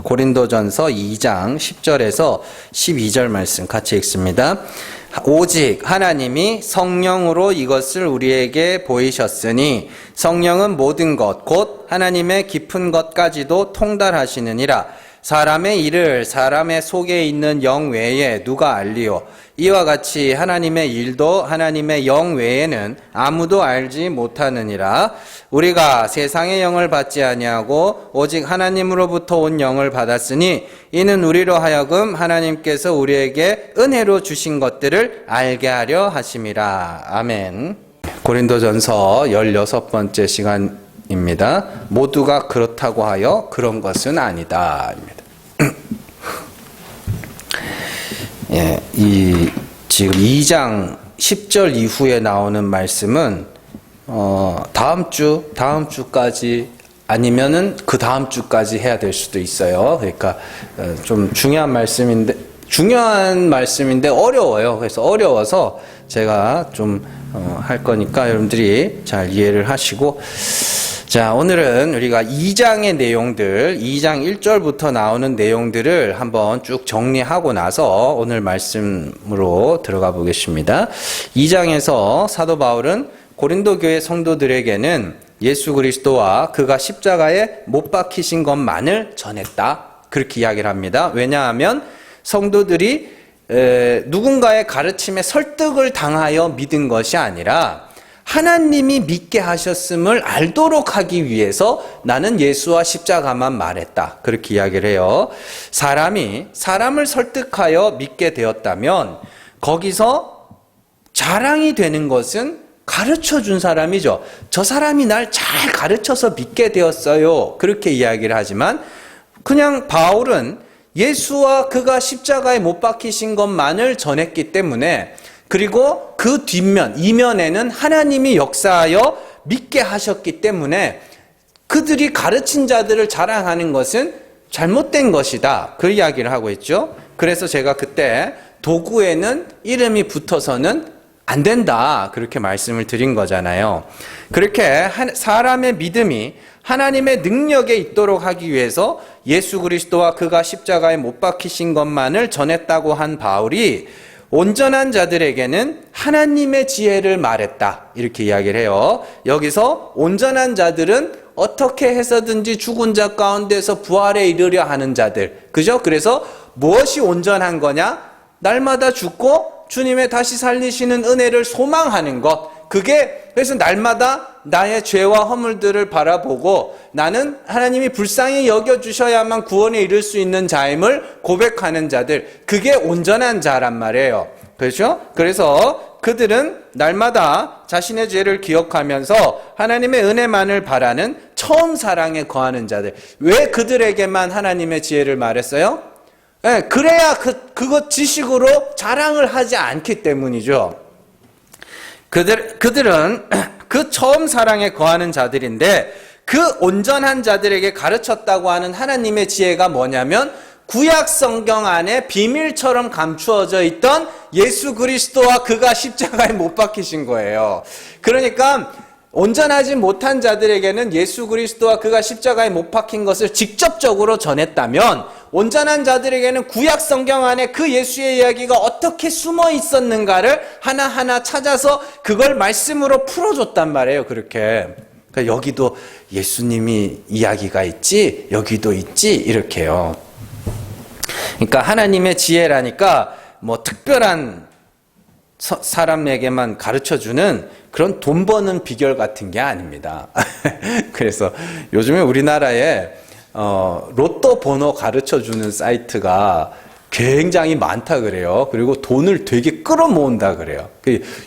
고린도전서 2장 10절에서 12절 말씀 같이 읽습니다. 오직 하나님이 성령으로 이것을 우리에게 보이셨으니 성령은 모든 것 곧 하나님의 깊은 것까지도 통달하시느니라. 사람의 일을 사람의 속에 있는 영 외에 누가 알리요? 이와 같이 하나님의 일도 하나님의 영 외에는 아무도 알지 못하느니라. 우리가 세상의 영을 받지 아니하고 오직 하나님으로부터 온 영을 받았으니 이는 우리로 하여금 하나님께서 우리에게 은혜로 주신 것들을 알게 하려 하심이라. 아멘. 고린도전서 16번째 시간입니다. 모두가 그렇다고 하여 그런 것은 아니다. 예, 지금 2장 10절 이후에 나오는 말씀은 다음 주까지 아니면은 그 다음 주까지 해야 될 수도 있어요. 그러니까 좀 중요한 말씀인데 어려워요. 그래서 어려워서 제가 좀 할 거니까 여러분들이 잘 이해를 하시고, 자, 오늘은 우리가 2장의 내용들, 2장 1절부터 나오는 내용들을 한번 쭉 정리하고 나서 오늘 말씀으로 들어가 보겠습니다. 2장에서 사도 바울은 고린도 교회 성도들에게는 예수 그리스도와 그가 십자가에 못 박히신 것만을 전했다, 그렇게 이야기를 합니다. 왜냐하면 성도들이 누군가의 가르침에 설득을 당하여 믿은 것이 아니라 하나님이 믿게 하셨음을 알도록 하기 위해서 나는 예수와 십자가만 말했다, 그렇게 이야기를 해요. 사람을 설득하여 믿게 되었다면 거기서 자랑이 되는 것은 가르쳐 준 사람이죠. 저 사람이 날 잘 가르쳐서 믿게 되었어요, 그렇게 이야기를 하지만 그냥 바울은 예수와 그가 십자가에 못 박히신 것만을 전했기 때문에, 그리고 그 뒷면, 이면에는 하나님이 역사하여 믿게 하셨기 때문에 그들이 가르친 자들을 자랑하는 것은 잘못된 것이다, 그 이야기를 하고 있죠. 그래서 제가 그때 도구에는 이름이 붙어서는 안 된다, 그렇게 말씀을 드린 거잖아요. 그렇게 사람의 믿음이 하나님의 능력에 있도록 하기 위해서 예수 그리스도와 그가 십자가에 못 박히신 것만을 전했다고 한 바울이 온전한 자들에게는 하나님의 지혜를 말했다, 이렇게 이야기를 해요. 여기서 온전한 자들은 어떻게 해서든지 죽은 자 가운데서 부활에 이르려 하는 자들, 그죠? 그래서 무엇이 온전한 거냐? 날마다 죽고 주님의 다시 살리시는 은혜를 소망하는 것. 그래서 날마다 나의 죄와 허물들을 바라보고 나는 하나님이 불쌍히 여겨주셔야만 구원에 이를 수 있는 자임을 고백하는 자들, 그게 온전한 자란 말이에요. 그렇죠? 그래서 그들은 날마다 자신의 죄를 기억하면서 하나님의 은혜만을 바라는 처음 사랑에 거하는 자들. 왜 그들에게만 하나님의 지혜를 말했어요? 네, 그래야 그것 지식으로 자랑을 하지 않기 때문이죠. 그들은 그 처음 사랑에 거하는 자들인데, 그 온전한 자들에게 가르쳤다고 하는 하나님의 지혜가 뭐냐면 구약 성경 안에 비밀처럼 감추어져 있던 예수 그리스도와 그가 십자가에 못 박히신 거예요. 그러니까 온전하지 못한 자들에게는 예수 그리스도와 그가 십자가에 못 박힌 것을 직접적으로 전했다면, 온전한 자들에게는 구약 성경 안에 그 예수의 이야기가 어떻게 숨어 있었는가를 하나하나 찾아서 그걸 말씀으로 풀어줬단 말이에요. 그렇게. 그러니까 여기도 예수님이 이야기가 있지, 여기도 있지, 이렇게요. 그러니까 하나님의 지혜라니까 뭐 특별한 사람에게만 가르쳐주는 그런 돈 버는 비결 같은 게 아닙니다. 그래서 요즘에 우리나라에 로또 번호 가르쳐주는 사이트가 굉장히 많다 그래요. 그리고 돈을 되게 끌어모은다 그래요.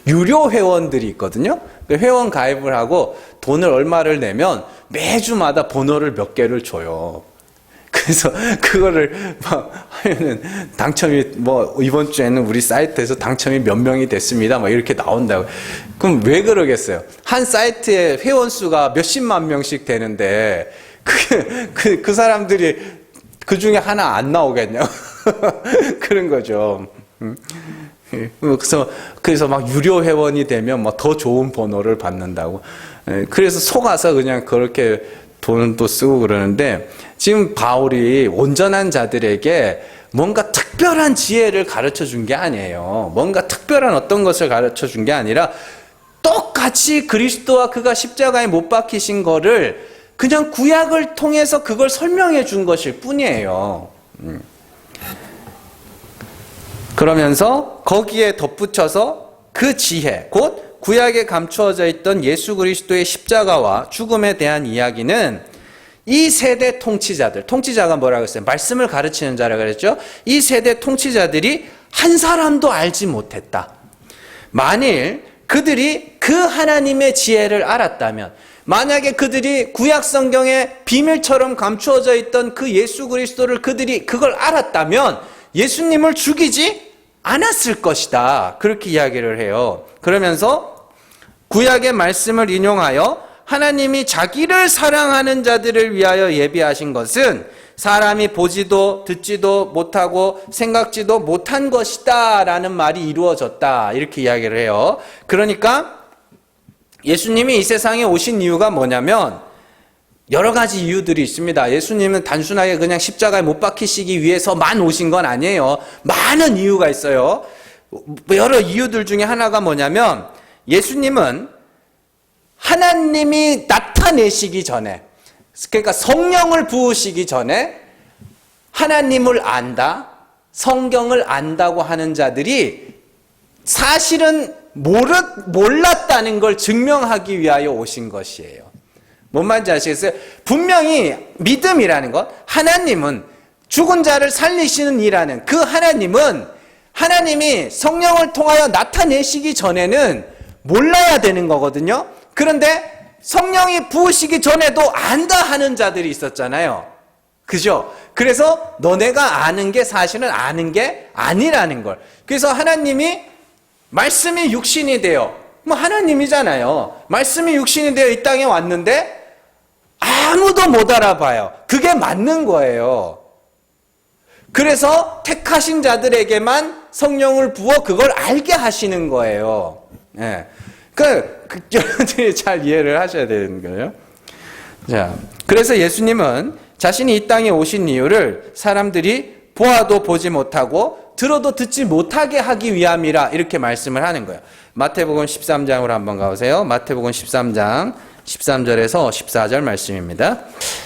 유료 회원들이 있거든요. 회원 가입을 하고 돈을 얼마를 내면 매주마다 번호를 몇 개를 줘요. 그래서 그거를 막 하면은 당첨이 이번 주에는 우리 사이트에서 당첨이 몇 명이 됐습니다, 이렇게 나온다고. 그럼 왜 그러겠어요? 한 사이트에 회원 수가 몇십만 명씩 되는데 그 사람들이 그 중에 하나 안 나오겠냐고. 그런 거죠. 그래서 막 유료 회원이 되면 더 좋은 번호를 받는다고. 그래서 속아서 그냥 그렇게 돈도 쓰고 그러는데 지금 바울이 온전한 자들에게 뭔가 특별한 지혜를 가르쳐 준 게 아니에요. 뭔가 특별한 어떤 것을 가르쳐 준 게 아니라 똑같이 그리스도와 그가 십자가에 못 박히신 거를 그냥 구약을 통해서 그걸 설명해 준 것일 뿐이에요. 그러면서 거기에 덧붙여서 그 지혜, 곧 구약에 감추어져 있던 예수 그리스도의 십자가와 죽음에 대한 이야기는 이 세대 통치자가 뭐라고 했어요? 말씀을 가르치는 자라고 그랬죠? 이 세대 통치자들이 한 사람도 알지 못했다. 만일 그들이 그 하나님의 지혜를 알았다면, 만약에 그들이 구약 성경에 비밀처럼 감추어져 있던 그 예수 그리스도를 그들이 그걸 알았다면 예수님을 죽이지 않았을 것이다. 그렇게 이야기를 해요. 그러면서 구약의 말씀을 인용하여 하나님이 자기를 사랑하는 자들을 위하여 예비하신 것은 사람이 보지도 듣지도 못하고 생각지도 못한 것이다 라는 말이 이루어졌다. 이렇게 이야기를 해요. 그러니까 예수님이 이 세상에 오신 이유가 뭐냐면 여러 가지 이유들이 있습니다. 예수님은 단순하게 그냥 십자가에 못 박히시기 위해서만 오신 건 아니에요. 많은 이유가 있어요. 여러 이유들 중에 하나가 뭐냐면 예수님은 하나님이 나타내시기 전에, 그러니까 성령을 부으시기 전에 하나님을 안다, 성경을 안다고 하는 자들이 사실은 몰랐다는 걸 증명하기 위하여 오신 것이에요. 뭔 말인지 아시겠어요? 분명히 믿음이라는 것, 하나님은 죽은 자를 살리시는 이라는 그 하나님은 하나님이 성령을 통하여 나타내시기 전에는 몰라야 되는 거거든요. 그런데 성령이 부으시기 전에도 안다 하는 자들이 있었잖아요. 그죠? 그래서 너네가 아는 게 사실은 아는 게 아니라는 걸. 그래서 하나님이 말씀이 육신이 되어, 뭐 하나님이잖아요. 말씀이 육신이 되어 이 땅에 왔는데 아무도 못 알아봐요. 그게 맞는 거예요. 그래서 택하신 자들에게만 성령을 부어 그걸 알게 하시는 거예요. 예. 여러분들이 잘 이해를 하셔야 되는 거예요. 자, 그래서 예수님은 자신이 이 땅에 오신 이유를 사람들이 보아도 보지 못하고 들어도 듣지 못하게 하기 위함이라 이렇게 말씀을 하는 거예요. 마태복음 13장으로 한번 가보세요. 마태복음 13장 13절에서 14절 말씀입니다.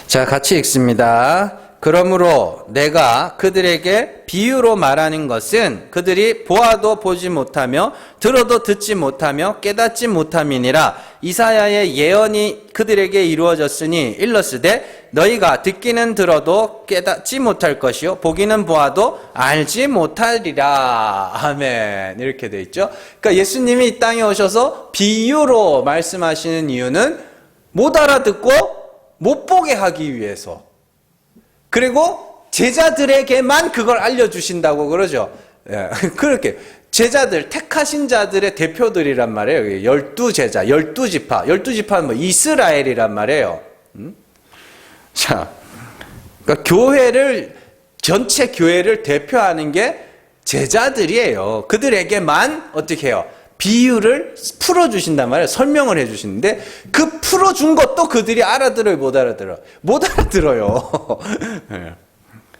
자, 같이 읽습니다. 그러므로 내가 그들에게 비유로 말하는 것은 그들이 보아도 보지 못하며 들어도 듣지 못하며 깨닫지 못함이니라. 이사야의 예언이 그들에게 이루어졌으니 일렀으되 너희가 듣기는 들어도 깨닫지 못할 것이요 보기는 보아도 알지 못하리라. 아멘. 이렇게 돼 있죠. 그러니까 예수님이 이 땅에 오셔서 비유로 말씀하시는 이유는 못 알아듣고 못 보게 하기 위해서, 그리고 제자들에게만 그걸 알려주신다고 그러죠. 예, 그렇게 제자들, 택하신 자들의 대표들이란 말이에요. 12제자, 12지파. 12지파는 뭐 이스라엘이란 말이에요. 자, 그러니까 전체 교회를 대표하는 게 제자들이에요. 그들에게만 어떻게 해요? 비유를 풀어주신단 말이에요. 설명을 해주시는데 그 풀어준 것도 그들이 알아들어요, 못 알아들어요? 못 알아들어요.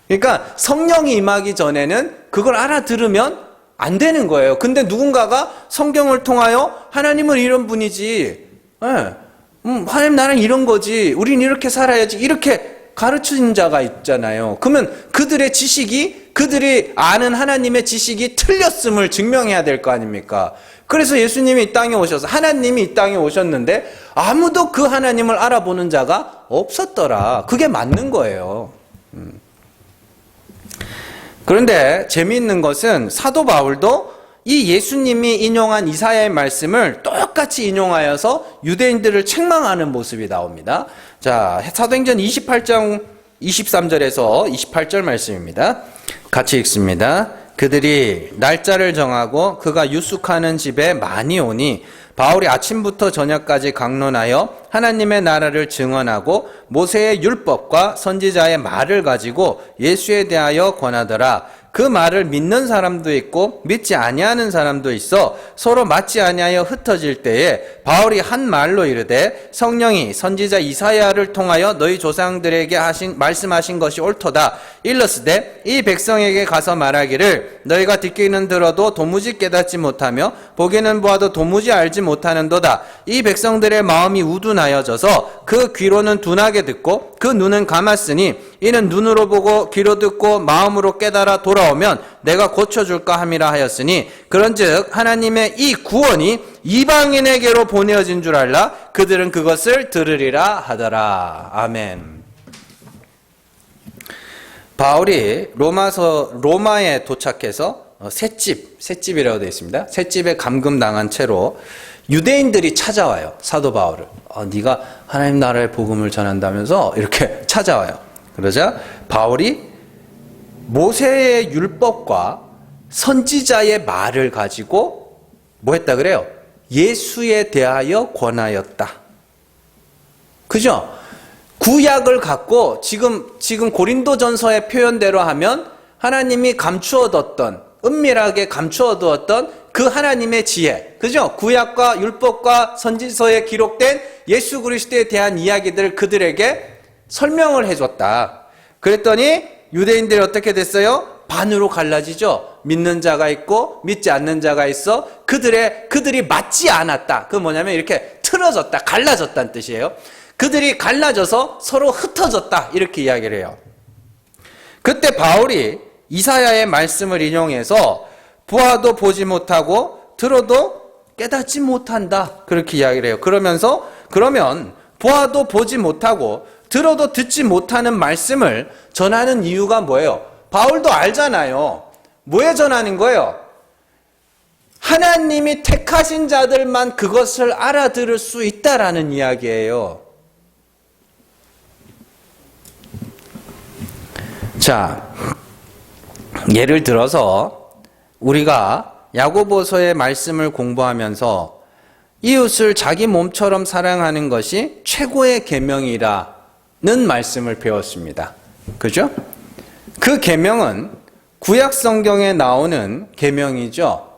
그러니까 성령이 임하기 전에는 그걸 알아들으면 안 되는 거예요. 근데 누군가가 성경을 통하여 하나님은 이런 분이지, 하나님 나는 이런 거지, 우린 이렇게 살아야지, 이렇게 가르치는 자가 있잖아요. 그러면 그들의 지식이, 그들이 아는 하나님의 지식이 틀렸음을 증명해야 될 거 아닙니까? 그래서 예수님이 이 땅에 오셔서, 하나님이 이 땅에 오셨는데 아무도 그 하나님을 알아보는 자가 없었더라. 그게 맞는 거예요. 그런데 재미있는 것은 사도 바울도 이 예수님이 인용한 이사야의 말씀을 똑같이 인용하여서 유대인들을 책망하는 모습이 나옵니다. 자, 사도행전 28장 23절에서 28절 말씀입니다. 같이 읽습니다. 그들이 날짜를 정하고 그가 유숙하는 집에 많이 오니 바울이 아침부터 저녁까지 강론하여 하나님의 나라를 증언하고 모세의 율법과 선지자의 말을 가지고 예수에 대하여 권하더라. 그 말을 믿는 사람도 있고 믿지 아니하는 사람도 있어 서로 맞지 아니하여 흩어질 때에 바울이 한 말로 이르되 성령이 선지자 이사야를 통하여 너희 조상들에게 말씀하신 것이 옳도다. 일러스되 이 백성에게 가서 말하기를 너희가 듣기는 들어도 도무지 깨닫지 못하며 보기는 보아도 도무지 알지 못하는도다. 이 백성들의 마음이 우둔하여져서 그 귀로는 둔하게 듣고 그 눈은 감았으니 이는 눈으로 보고 귀로 듣고 마음으로 깨달아 돌아오면 내가 고쳐줄까 함이라 하였으니 그런즉 하나님의 이 구원이 이방인에게로 보내어진 줄 알라. 그들은 그것을 들으리라 하더라. 아멘. 바울이 로마에 도착해서 셋집이라고 되어 있습니다. 셋집에 감금당한 채로 유대인들이 찾아와요. 사도 바울을. 네가 하나님 나라의 복음을 전한다면서 이렇게 찾아와요. 그러자 바울이 모세의 율법과 선지자의 말을 가지고 뭐 했다 그래요? 예수에 대하여 권하였다. 그죠? 구약을 갖고 지금 고린도전서의 표현대로 하면 하나님이 감추어뒀던, 은밀하게 감추어두었던 그 하나님의 지혜, 그죠? 구약과 율법과 선지서에 기록된 예수 그리스도에 대한 이야기들을 그들에게 설명을 해줬다. 그랬더니 유대인들이 어떻게 됐어요? 반으로 갈라지죠. 믿는 자가 있고 믿지 않는 자가 있어. 그들이 맞지 않았다. 그 뭐냐면 이렇게 틀어졌다, 갈라졌다는 뜻이에요. 그들이 갈라져서 서로 흩어졌다, 이렇게 이야기를 해요. 그때 바울이 이사야의 말씀을 인용해서 보아도 보지 못하고 들어도 깨닫지 못한다, 그렇게 이야기를 해요. 그러면 보아도 보지 못하고 들어도 듣지 못하는 말씀을 전하는 이유가 뭐예요? 바울도 알잖아요. 뭐에 전하는 거예요? 하나님이 택하신 자들만 그것을 알아들을 수 있다라는 이야기예요. 자, 예를 들어서 우리가 야고보서의 말씀을 공부하면서 이웃을 자기 몸처럼 사랑하는 것이 최고의 계명이라는 말씀을 배웠습니다. 그죠? 그 계명은 구약 성경에 나오는 계명이죠.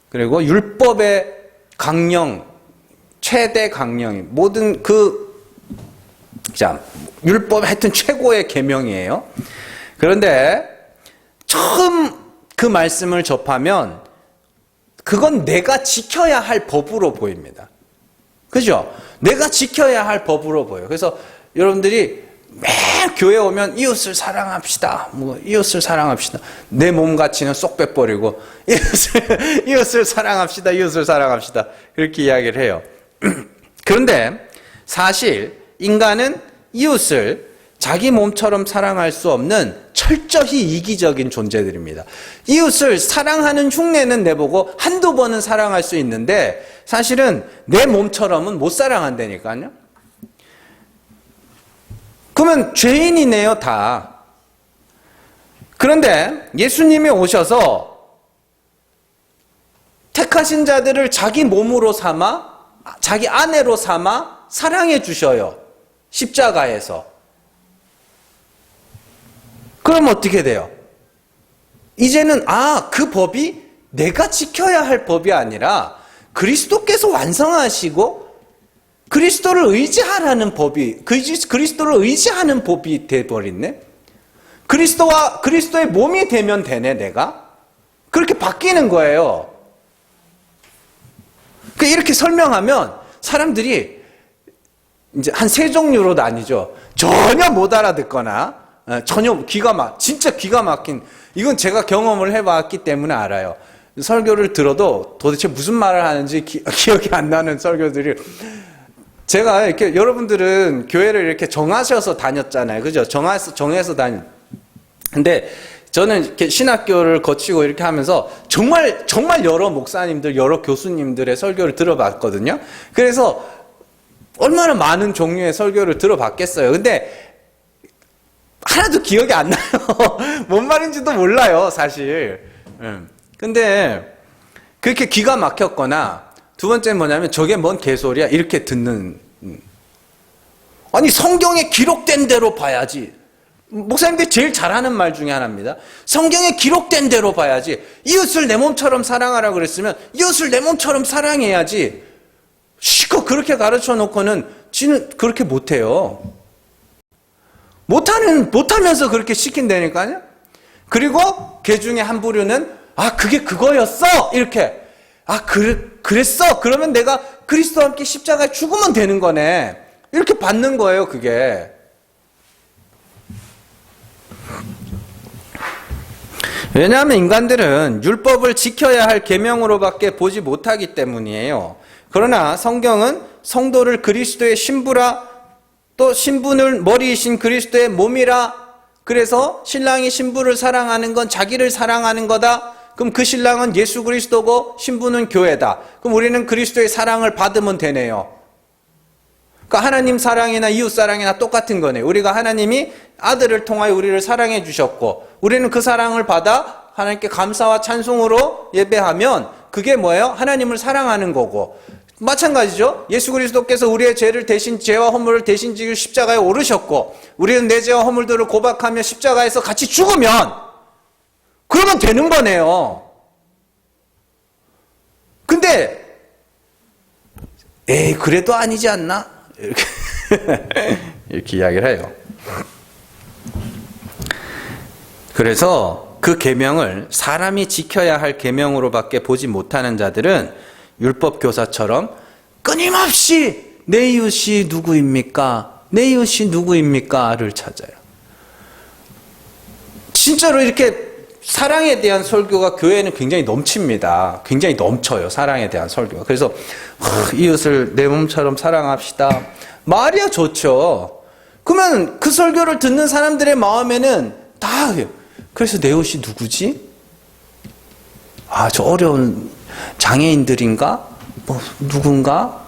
그리고 율법의 강령, 최대 강령이 모든 율법 하여튼 최고의 계명이에요. 그런데 처음 그 말씀을 접하면 그건 내가 지켜야 할 법으로 보입니다. 그죠? 내가 지켜야 할 법으로 보여요. 그래서 여러분들이 매일 교회 오면 이웃을 사랑합시다. 이웃을 사랑합시다. 내 몸 가치는 쏙 빼버리고 이웃을 사랑합시다. 이웃을 사랑합시다. 그렇게 이야기를 해요. 그런데 사실 인간은 이웃을 자기 몸처럼 사랑할 수 없는 철저히 이기적인 존재들입니다. 이웃을 사랑하는 흉내는 내보고 한두 번은 사랑할 수 있는데 사실은 내 몸처럼은 못 사랑한다니까요. 그러면 죄인이네요, 다. 그런데 예수님이 오셔서 택하신 자들을 자기 몸으로 삼아, 자기 아내로 삼아 사랑해 주셔요. 십자가에서. 그럼 어떻게 돼요? 이제는 그 법이 내가 지켜야 할 법이 아니라 그리스도께서 완성하시고 그리스도를 의지하라는 법이, 그리스도를 의지하는 법이 돼버렸네? 그리스도의 몸이 되면 되네, 내가? 그렇게 바뀌는 거예요. 이렇게 설명하면 사람들이 이제 한 세 종류로 나뉘죠. 전혀 못 알아듣거나, 전혀 진짜 기가 막힌, 이건 제가 경험을 해봤기 때문에 알아요. 설교를 들어도 도대체 무슨 말을 하는지 기억이 안 나는 설교들이, 제가 이렇게, 여러분들은 교회를 이렇게 정하셔서 다녔잖아요. 그죠? 정해서 근데 저는 이렇게 신학교를 거치고 이렇게 하면서 정말 여러 목사님들, 여러 교수님들의 설교를 들어봤거든요. 그래서 얼마나 많은 종류의 설교를 들어봤겠어요. 근데 하나도 기억이 안 나요. 뭔 말인지도 몰라요, 사실. 근데 그렇게 기가 막혔거나, 두 번째는 뭐냐면 저게 뭔 개소리야 이렇게 듣는. 아니 성경에 기록된 대로 봐야지. 목사님들이 제일 잘하는 말 중에 하나입니다. 성경에 기록된 대로 봐야지. 이웃을 내 몸처럼 사랑하라 그랬으면 이웃을 내 몸처럼 사랑해야지. 실컷 그렇게 가르쳐 놓고는 지는 그렇게 못해요. 못하면서 그렇게 시킨다니까요. 그리고 개 중에 한 부류는 그게 그거였어 이렇게 그랬어 그러면 내가 그리스도와 함께 십자가에 죽으면 되는 거네 이렇게 받는 거예요. 그게 왜냐하면 인간들은 율법을 지켜야 할 계명으로밖에 보지 못하기 때문이에요. 그러나 성경은 성도를 그리스도의 신부라, 또 신부는 머리이신 그리스도의 몸이라, 그래서 신랑이 신부를 사랑하는 건 자기를 사랑하는 거다. 그럼 그 신랑은 예수 그리스도고 신부는 교회다. 그럼 우리는 그리스도의 사랑을 받으면 되네요. 그러니까 하나님 사랑이나 이웃 사랑이나 똑같은 거네요. 우리가 하나님이 아들을 통하여 우리를 사랑해 주셨고 우리는 그 사랑을 받아 하나님께 감사와 찬송으로 예배하면 그게 뭐예요? 하나님을 사랑하는 거고, 마찬가지죠. 예수 그리스도께서 우리의 죄와 허물을 대신 지길 십자가에 오르셨고 우리는 내 죄와 허물들을 고백하며 십자가에서 같이 죽으면 그러면 되는 거네요. 근데 그래도 아니지 않나? 이렇게 이야기를 해요. 그래서 그 계명을 사람이 지켜야 할 계명으로밖에 보지 못하는 자들은 율법 교사처럼 끊임없이 내 이웃이 누구입니까? 내 이웃이 누구입니까?를 찾아요. 진짜로 이렇게 사랑에 대한 설교가 교회에는 굉장히 넘칩니다. 굉장히 넘쳐요. 사랑에 대한 설교가. 그래서 이웃을 내 몸처럼 사랑합시다. 말이야 좋죠. 그러면 그 설교를 듣는 사람들의 마음에는 다 그래서 내 이웃이 누구지? 저 어려운 장애인들인가? 누군가?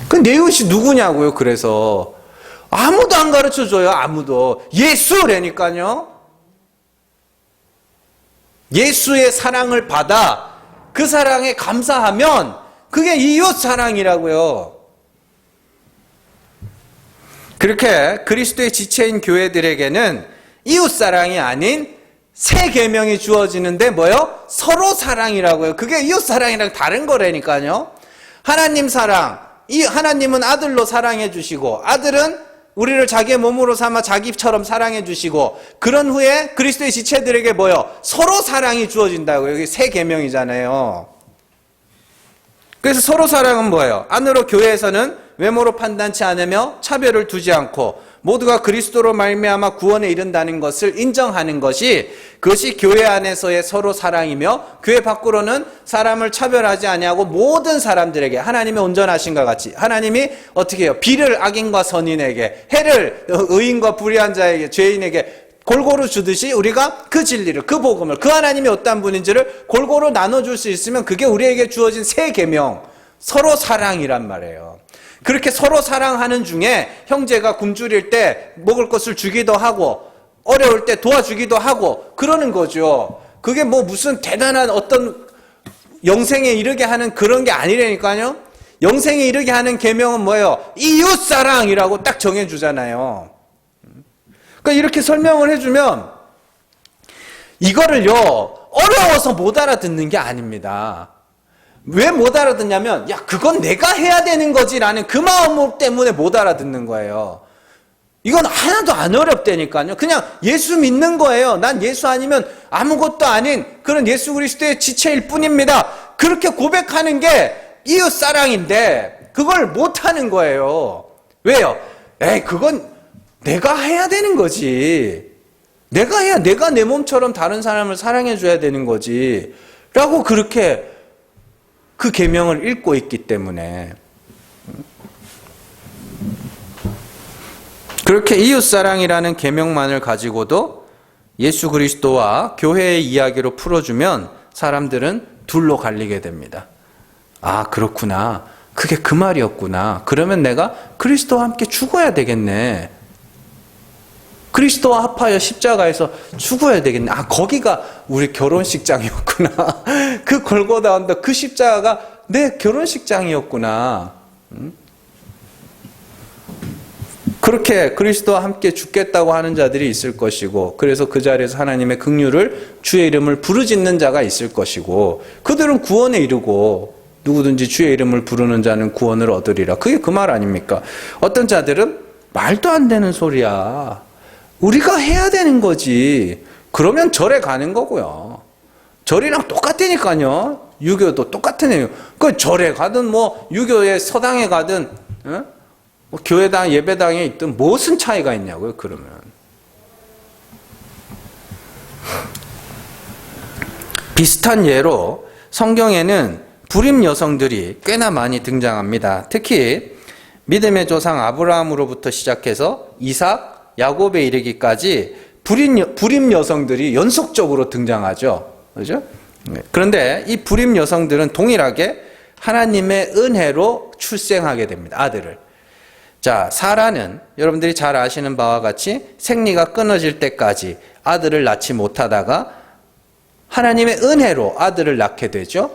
그 내 이웃이 누구냐고요. 그래서 아무도 안 가르쳐줘요. 아무도. 예수라니까요. 예수의 사랑을 받아 그 사랑에 감사하면 그게 이웃 사랑이라고요. 그렇게 그리스도의 지체인 교회들에게는 이웃 사랑이 아닌 새 계명이 주어지는데 뭐요? 서로 사랑이라고요. 그게 이웃 사랑이랑 다른 거라니까요. 하나님 사랑, 하나님은 아들로 사랑해 주시고 아들은 우리를 자기의 몸으로 삼아 자기처럼 사랑해 주시고 그런 후에 그리스도의 지체들에게 뭐요? 서로 사랑이 주어진다고요. 이게 새 계명이잖아요. 그래서 서로 사랑은 뭐예요? 안으로 교회에서는 외모로 판단치 않으며 차별을 두지 않고 모두가 그리스도로 말미암아 구원에 이른다는 것을 인정하는 것이 그것이 교회 안에서의 서로 사랑이며 교회 밖으로는 사람을 차별하지 아니하고 모든 사람들에게 하나님의 온전하신과 같이 하나님이 어떻게 해요? 비를 악인과 선인에게 해를 의인과 불의한 자에게 죄인에게 골고루 주듯이 우리가 그 진리를 그 복음을 그 하나님이 어떤 분인지를 골고루 나눠줄 수 있으면 그게 우리에게 주어진 새 계명 서로 사랑이란 말이에요. 그렇게 서로 사랑하는 중에 형제가 굶주릴 때 먹을 것을 주기도 하고 어려울 때 도와주기도 하고 그러는 거죠. 그게 무슨 대단한 어떤 영생에 이르게 하는 그런 게 아니라니까요. 영생에 이르게 하는 계명은 뭐예요? 이웃사랑이라고 딱 정해주잖아요. 그러니까 이렇게 설명을 해주면 이거를요 어려워서 못 알아듣는 게 아닙니다. 왜 못 알아듣냐면 그건 내가 해야 되는 거지라는 그 마음 때문에 못 알아듣는 거예요. 이건 하나도 안 어렵다니까요. 그냥 예수 믿는 거예요. 난 예수 아니면 아무것도 아닌 그런 예수 그리스도의 지체일 뿐입니다. 그렇게 고백하는 게 이웃사랑인데 그걸 못하는 거예요. 왜요? 그건 내가 해야 되는 거지. 내가 내 몸처럼 다른 사람을 사랑해 줘야 되는 거지 라고 그렇게 그 계명을 읽고 있기 때문에 그렇게 이웃사랑이라는 계명만을 가지고도 예수 그리스도와 교회의 이야기로 풀어주면 사람들은 둘로 갈리게 됩니다. 그렇구나. 그게 그 말이었구나. 그러면 내가 그리스도와 함께 죽어야 되겠네. 그리스도와 합하여 십자가에서 죽어야 되겠네. 거기가 우리 결혼식장이었구나. 그 골고다 언덕 그 십자가가 내 결혼식장이었구나. 그렇게 그리스도와 함께 죽겠다고 하는 자들이 있을 것이고, 그래서 그 자리에서 하나님의 긍휼을, 주의 이름을 부르짖는 자가 있을 것이고, 그들은 구원에 이르고 누구든지 주의 이름을 부르는 자는 구원을 얻으리라. 그게 그 말 아닙니까? 어떤 자들은 말도 안 되는 소리야, 우리가 해야 되는 거지, 그러면 절에 가는 거고요. 절이랑 똑같다니까요. 유교도 똑같은 애요. 그 절에 가든 뭐 유교의 서당에 가든 뭐 교회당 예배당에 있든 무슨 차이가 있냐고요. 그러면 비슷한 예로 성경에는 불임 여성들이 꽤나 많이 등장합니다. 특히 믿음의 조상 아브라함으로부터 시작해서 이삭, 야곱에 이르기까지 불임 여성들이 연속적으로 등장하죠. 그렇죠? 그런데 이 불임 여성들은 동일하게 하나님의 은혜로 출생하게 됩니다. 아들을. 자, 사라는 여러분들이 잘 아시는 바와 같이 생리가 끊어질 때까지 아들을 낳지 못하다가 하나님의 은혜로 아들을 낳게 되죠.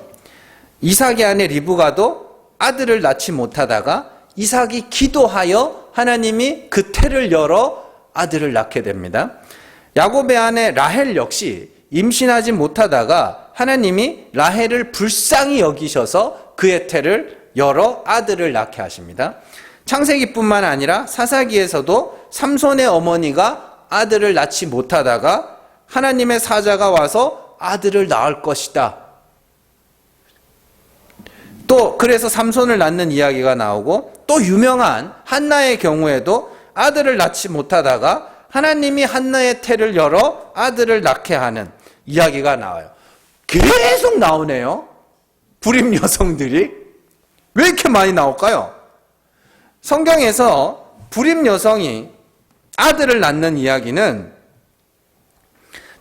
이삭의 아내 리브가도 아들을 낳지 못하다가 이삭이 기도하여 하나님이 그 태를 열어 아들을 낳게 됩니다. 야곱의 아내 라헬 역시 임신하지 못하다가 하나님이 라헬을 불쌍히 여기셔서 그의 태를 열어 아들을 낳게 하십니다. 창세기뿐만 아니라 사사기에서도 삼손의 어머니가 아들을 낳지 못하다가 하나님의 사자가 와서 아들을 낳을 것이다. 또 그래서 삼손을 낳는 이야기가 나오고, 또 유명한 한나의 경우에도 아들을 낳지 못하다가 하나님이 한나의 태를 열어 아들을 낳게 하는 이야기가 나와요. 계속 나오네요. 불임 여성들이. 왜 이렇게 많이 나올까요? 성경에서 불임 여성이 아들을 낳는 이야기는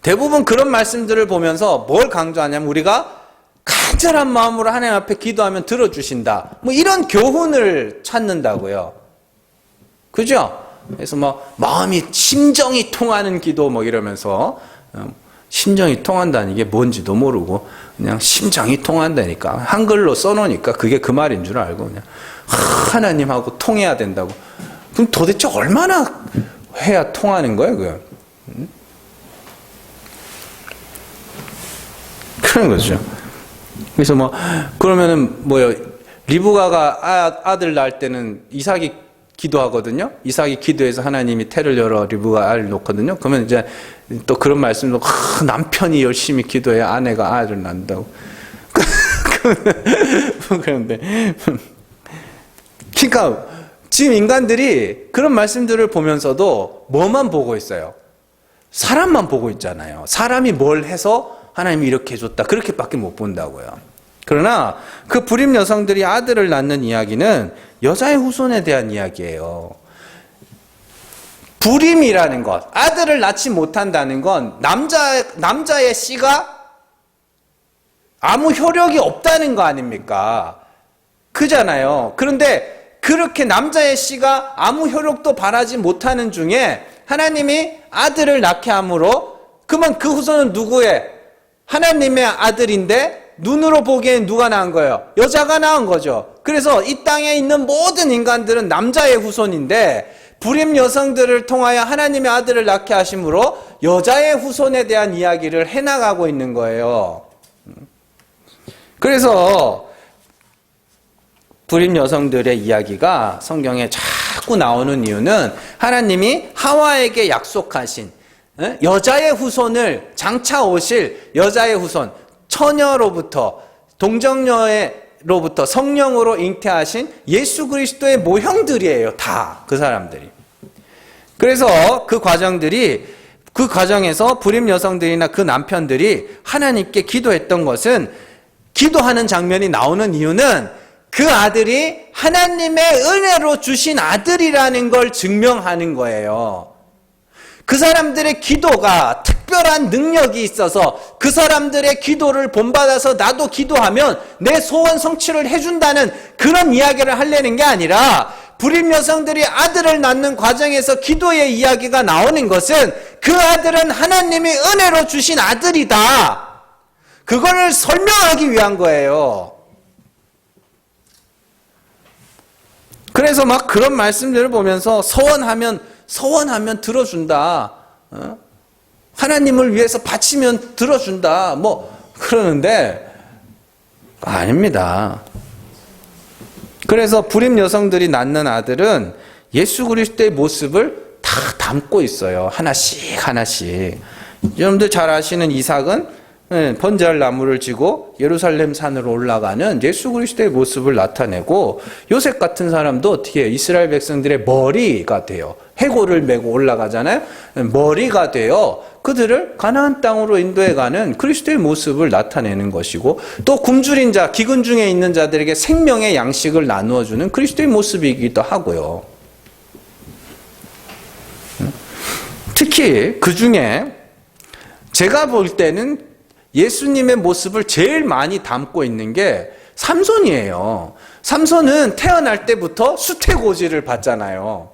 대부분 그런 말씀들을 보면서 뭘 강조하냐면, 우리가 간절한 마음으로 하나님 앞에 기도하면 들어주신다, 뭐 이런 교훈을 찾는다고요. 그죠? 그래서 뭐 마음이, 심정이 통하는 기도 뭐 이러면서, 심정이 통한다는 게 뭔지도 모르고 그냥 심정이 통한다니까 한글로 써놓으니까 그게 그 말인 줄 알고 그냥 하나님하고 통해야 된다고. 그럼 도대체 얼마나 해야 통하는 거예요, 그거? 그런 거죠. 그래서 뭐 그러면은 뭐요, 리브가가 아들 낳을 때는 이삭이 기도하거든요. 이삭이 기도해서 하나님이 태를 열어 리브가 아이를 놓거든요. 그러면 이제 또 그런 말씀도, 남편이 열심히 기도해야 아내가 아이를 낳는다고. 그런데 그러니까 지금 인간들이 그런 말씀들을 보면서도 뭐만 보고 있어요? 사람만 보고 있잖아요. 사람이 뭘 해서 하나님이 이렇게 해줬다, 그렇게밖에 못 본다고요. 그러나 그 불임 여성들이 아들을 낳는 이야기는 여자의 후손에 대한 이야기예요. 불임이라는 것, 아들을 낳지 못한다는 건 남자의 씨가 아무 효력이 없다는 거 아닙니까? 그잖아요. 그런데 그렇게 남자의 씨가 아무 효력도 발하지 못하는 중에 하나님이 아들을 낳게 함으로, 그러면 그 후손은 누구의? 하나님의 아들인데 눈으로 보기엔 누가 낳은 거예요? 여자가 낳은 거죠. 그래서 이 땅에 있는 모든 인간들은 남자의 후손인데, 불임 여성들을 통하여 하나님의 아들을 낳게 하심으로 여자의 후손에 대한 이야기를 해나가고 있는 거예요. 그래서 불임 여성들의 이야기가 성경에 자꾸 나오는 이유는 하나님이 하와에게 약속하신 여자의 후손을, 장차 오실 여자의 후손, 처녀로부터, 동정녀로부터 성령으로 잉태하신 예수 그리스도의 모형들이에요. 다 그 사람들이. 그래서 그 과정에서 불임 여성들이나 그 남편들이 하나님께 기도했던 것은, 기도하는 장면이 나오는 이유는 그 아들이 하나님의 은혜로 주신 아들이라는 걸 증명하는 거예요. 그 사람들의 기도가 특별한 능력이 있어서 그 사람들의 기도를 본받아서 나도 기도하면 내 소원 성취를 해준다는 그런 이야기를 하려는 게 아니라, 불임 여성들이 아들을 낳는 과정에서 기도의 이야기가 나오는 것은 그 아들은 하나님이 은혜로 주신 아들이다, 그거를 설명하기 위한 거예요. 그래서 막 그런 말씀들을 보면서 서원하면 들어준다. 하나님을 위해서 바치면 들어준다. 뭐 그러는데 아닙니다. 그래서 불임 여성들이 낳는 아들은 예수 그리스도의 모습을 다 담고 있어요. 하나씩 하나씩. 여러분들 잘 아시는 이삭은 번제할 나무를 지고 예루살렘 산으로 올라가는 예수 그리스도의 모습을 나타내고, 요셉 같은 사람도 어떻게 해요? 이스라엘 백성들의 머리가 돼요. 해골을 메고 올라가잖아요. 머리가 되어 그들을 가나안 땅으로 인도해가는 그리스도의 모습을 나타내는 것이고, 또 굶주린 자, 기근 중에 있는 자들에게 생명의 양식을 나누어 주는 그리스도의 모습이기도 하고요. 특히 그 중에 제가 볼 때는 예수님의 모습을 제일 많이 담고 있는 게 삼손이에요. 삼손은 태어날 때부터 수태고지를 받잖아요.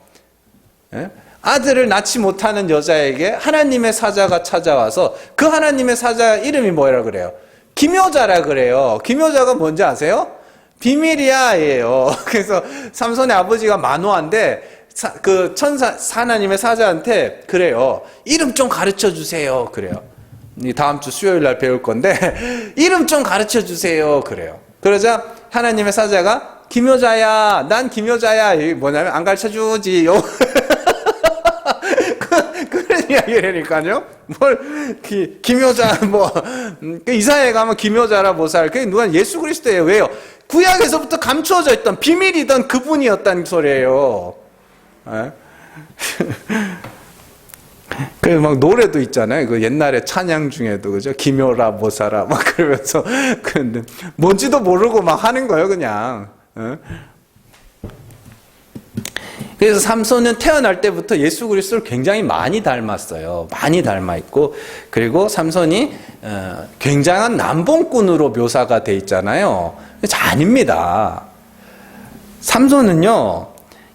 아들을 낳지 못하는 여자에게 하나님의 사자가 찾아와서, 그 하나님의 사자 이름이 뭐라 그래요? 기묘자라 그래요. 기묘자가 뭔지 아세요? 비밀이야예요. 그래서 삼손의 아버지가 마노아인데 그 천사 하나님의 사자한테 그래요. 이름 좀 가르쳐 주세요. 그래요. 다음 주 수요일 날 배울 건데 이름 좀 가르쳐 주세요. 그래요. 그러자 하나님의 사자가 기묘자야, 난 기묘자야. 이게 뭐냐면 안 가르쳐 주지. 그런 이야기라니까요. 뭘 기묘자 이사야에 가면 기묘자라 보살. 그게 누가 예수 그리스도예요. 왜요? 구약에서부터 감추어져 있던 비밀이던 그분이었다는 소리예요. 그 막 노래도 있잖아요. 그 옛날에 찬양 중에도 그죠? 기묘라 모사라 막 그러면서 근데 뭔지도 모르고 막 하는 거예요, 그냥. 그래서 삼손은 태어날 때부터 예수 그리스도를 굉장히 많이 닮았어요. 많이 닮아 있고, 그리고 삼손이 굉장한 남봉꾼으로 묘사가 돼 있잖아요. 아닙니다. 삼손은요,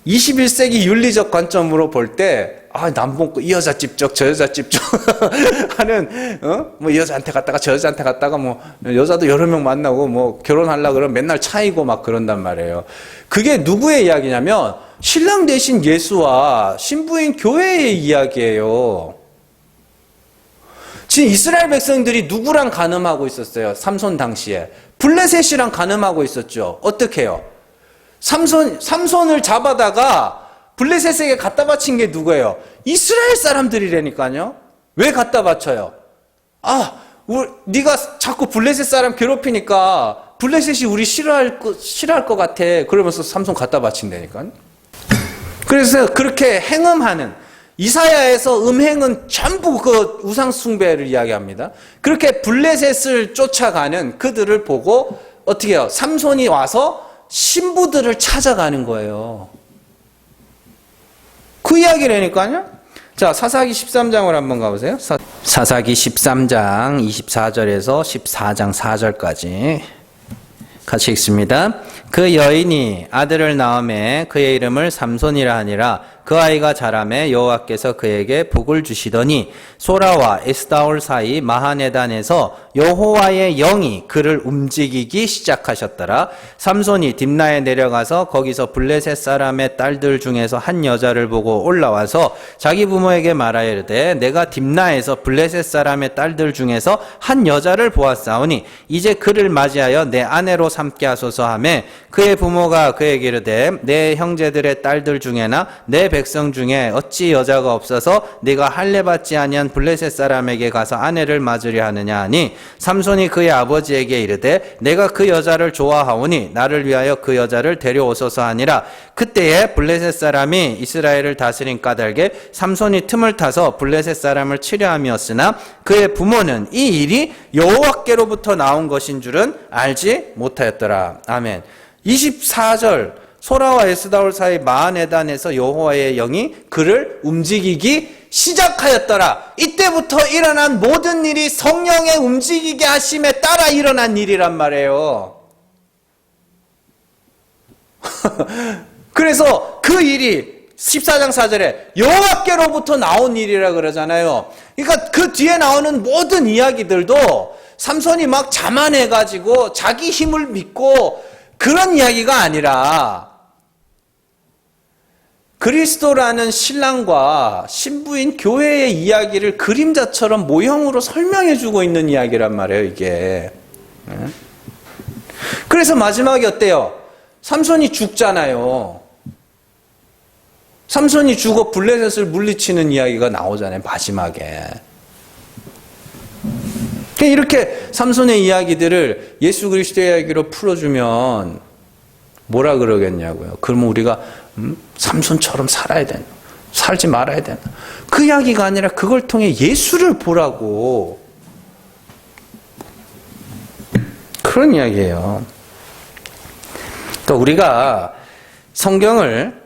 21세기 윤리적 관점으로 볼 때, 남봉꾼, 이 여자 찝쩍, 저 여자 찝쩍 하는, 뭐, 이 여자한테 갔다가 저 여자한테 갔다가 뭐, 여자도 여러 명 만나고 뭐, 결혼하려고 그러면 맨날 차이고 막 그런단 말이에요. 그게 누구의 이야기냐면, 신랑 대신 예수와 신부인 교회의 이야기예요. 지금 이스라엘 백성들이 누구랑 간음하고 있었어요? 삼손 당시에. 블레셋이랑 간음하고 있었죠. 어떻게 해요? 삼손을 잡아다가 블레셋에게 갖다 바친 게 누구예요? 이스라엘 사람들이라니까요. 왜 갖다 바쳐요? 네가 자꾸 블레셋 사람 괴롭히니까 블레셋이 우리 싫어할 것 같아. 그러면서 삼손 갖다 바친다니까요. 그래서 그렇게 행음하는, 이사야에서 음행은 전부 그 우상 숭배를 이야기합니다. 그렇게 블레셋을 쫓아가는 그들을 보고 어떻게 해요? 삼손이 와서 신부들을 찾아가는 거예요. 그 이야기라니까요. 자, 사사기 13장을 한번 가보세요. 사사기 13장 24절에서 14장 4절까지 같이 읽습니다. 그 여인이 아들을 낳음에 그의 이름을 삼손이라 하니라. 그 아이가 자라매 여호와께서 그에게 복을 주시더니 소라와 에스다올 사이 마하네단에서 여호와의 영이 그를 움직이기 시작하셨더라. 삼손이 딥나에 내려가서 거기서 블레셋 사람의 딸들 중에서 한 여자를 보고 올라와서 자기 부모에게 말하여 이르되 내가 딥나에서 블레셋 사람의 딸들 중에서 한 여자를 보았사오니 이제 그를 맞이하여 내 아내로 삼게 하소서 하매 그의 부모가 그에게 이르되 내 형제들의 딸들 중에나 내 백성 중에 어찌 여자가 없어서 네가 할례 받지 아니한 블레셋 사람에게 가서 아내를 맞으려 하느냐 하니 삼손이 그의 아버지에게 이르되 내가 그 여자를 좋아하오니 나를 위하여 그 여자를 데려오소서 하니라. 그때에 블레셋 사람이 이스라엘을 다스린 까닭에 삼손이 틈을 타서 블레셋 사람을 치려 함이었으나 그의 부모는 이 일이 여호와께로부터 나온 것인 줄은 알지 못하였더라. 아멘. 24절 소라와 에스다올 사이 마하네단에서 여호와의 영이 그를 움직이기 시작하였더라. 이때부터 일어난 모든 일이 성령의 움직이게 하심에 따라 일어난 일이란 말이에요. 그래서 그 일이 14장 4절에 여호와께로부터 나온 일이라 그러잖아요. 그러니까 그 뒤에 나오는 모든 이야기들도 삼손이 막 자만해가지고 자기 힘을 믿고 그런 이야기가 아니라 그리스도라는 신랑과 신부인 교회의 이야기를 그림자처럼 모형으로 설명해주고 있는 이야기란 말이에요, 이게. 그래서 마지막에 어때요? 삼손이 죽잖아요. 삼손이 죽어 블레셋을 물리치는 이야기가 나오잖아요, 마지막에. 이렇게 삼손의 이야기들을 예수 그리스도의 이야기로 풀어주면 뭐라 그러겠냐고요. 그러면 우리가 삼손처럼 살아야 된다. 살지 말아야 된다. 그 이야기가 아니라 그걸 통해 예수를 보라고. 그런 이야기예요. 또 우리가 성경을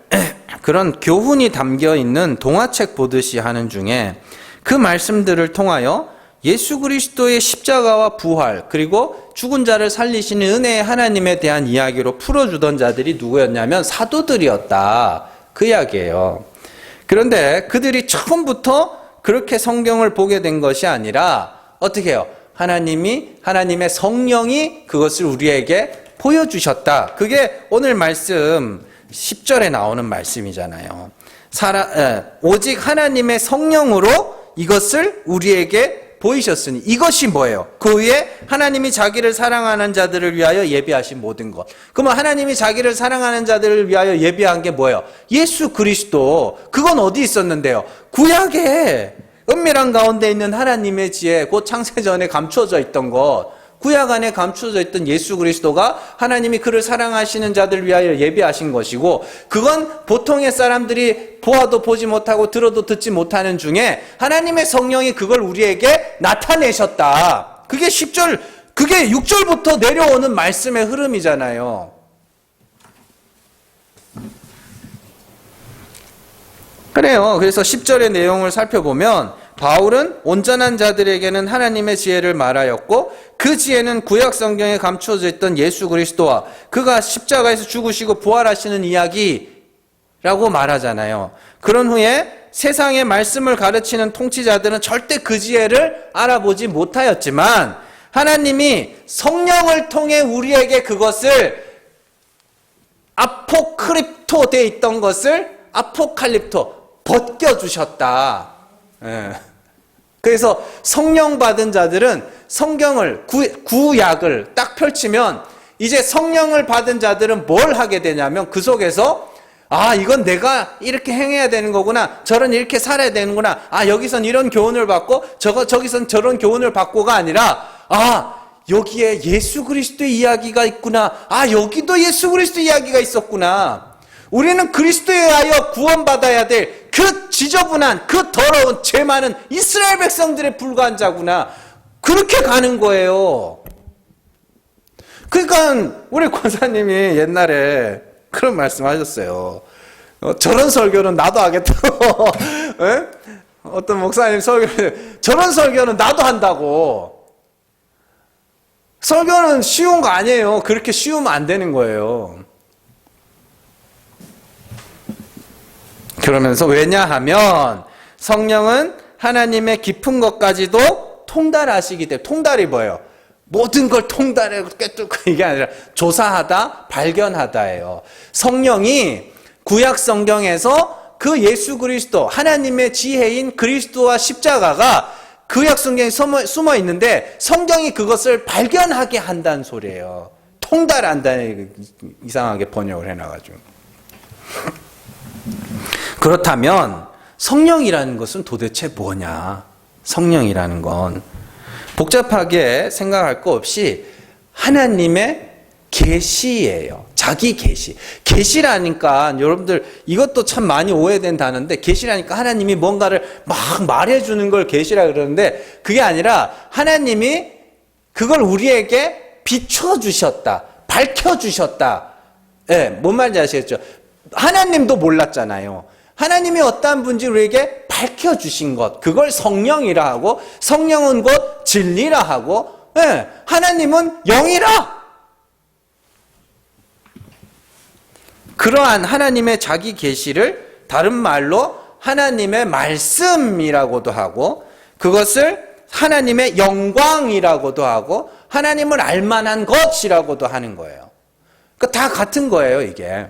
그런 교훈이 담겨 있는 동화책 보듯이 하는 중에 그 말씀들을 통하여 예수 그리스도의 십자가와 부활, 그리고 죽은 자를 살리시는 은혜의 하나님에 대한 이야기로 풀어주던 자들이 누구였냐면 사도들이었다. 그 이야기예요. 그런데 그들이 처음부터 그렇게 성경을 보게 된 것이 아니라 어떻게 해요? 하나님의 성령이 그것을 우리에게 보여주셨다. 그게 오늘 말씀 10절에 나오는 말씀이잖아요. 오직 하나님의 성령으로 이것을 우리에게 보이셨으니 이것이 뭐예요? 그 위에 하나님이 자기를 사랑하는 자들을 위하여 예비하신 모든 것. 그러면 하나님이 자기를 사랑하는 자들을 위하여 예비한 게 뭐예요? 예수 그리스도. 그건 어디 있었는데요? 구약에 은밀한 가운데 있는 하나님의 지혜, 곧 창세전에 감추어져 있던 것. 구약 안에 감추어져 있던 예수 그리스도가 하나님이 그를 사랑하시는 자들 위하여 예비하신 것이고, 그건 보통의 사람들이 보아도 보지 못하고 들어도 듣지 못하는 중에 하나님의 성령이 그걸 우리에게 나타내셨다. 그게 10절, 그게 6절부터 내려오는 말씀의 흐름이잖아요. 그래요. 그래서 10절의 내용을 살펴보면 바울은 온전한 자들에게는 하나님의 지혜를 말하였고, 그 지혜는 구약 성경에 감추어져 있던 예수 그리스도와 그가 십자가에서 죽으시고 부활하시는 이야기라고 말하잖아요. 그런 후에 세상의 말씀을 가르치는 통치자들은 절대 그 지혜를 알아보지 못하였지만 하나님이 성령을 통해 우리에게 그것을 아포크립토 돼 있던 것을 아포칼립토 벗겨주셨다. 그래서 성령 받은 자들은 성경을 구약을 딱 펼치면 이제 성령을 받은 자들은 뭘 하게 되냐면 그 속에서 이건 내가 이렇게 행해야 되는 거구나, 저런 이렇게 살아야 되는구나, 여기선 이런 교훈을 받고 저기선 저런 교훈을 받고가 아니라 여기에 예수 그리스도의 이야기가 있구나, 여기도 예수 그리스도 이야기가 있었구나, 우리는 그리스도에 의하여 구원받아야 될 그 지저분한, 그 더러운, 죄 많은 이스라엘 백성들에 불과한 자구나. 그렇게 가는 거예요. 그러니까 우리 권사님이 옛날에 그런 말씀 하셨어요. 저런 설교는 나도 하겠다고. 어떤 목사님 저런 설교는 나도 한다고. 설교는 쉬운 거 아니에요. 그렇게 쉬우면 안 되는 거예요. 그러면서 왜냐하면 성령은 하나님의 깊은 것까지도 통달하시기 때문에, 통달이 뭐예요? 모든 걸 통달하고 꿰뚫고 이게 아니라 조사하다, 발견하다예요. 성령이 구약 성경에서 그 예수 그리스도, 하나님의 지혜인 그리스도와 십자가가 구약 성경에 숨어 있는데 성경이 그것을 발견하게 한다는 소리예요. 통달한다는, 이상하게 번역을 해놔가지고. 그렇다면 성령이라는 것은 도대체 뭐냐? 성령이라는 건 복잡하게 생각할 거 없이 하나님의 계시예요. 자기 계시. 계시라니까 여러분들 이것도 참 많이 오해된 단어인데, 계시라니까 하나님이 뭔가를 막 말해주는 걸 계시라 그러는데 그게 아니라 하나님이 그걸 우리에게 비춰주셨다, 밝혀주셨다. 뭔 말인지 아시겠죠? 하나님도 몰랐잖아요. 하나님이 어떠한 분인지 우리에게 밝혀주신 것, 그걸 성령이라 하고, 성령은 곧 진리라 하고, 하나님은 영이라. 그러한 하나님의 자기 계시를 다른 말로 하나님의 말씀이라고도 하고, 그것을 하나님의 영광이라고도 하고, 하나님을 알만한 것이라고도 하는 거예요. 그러니까 다 같은 거예요, 이게.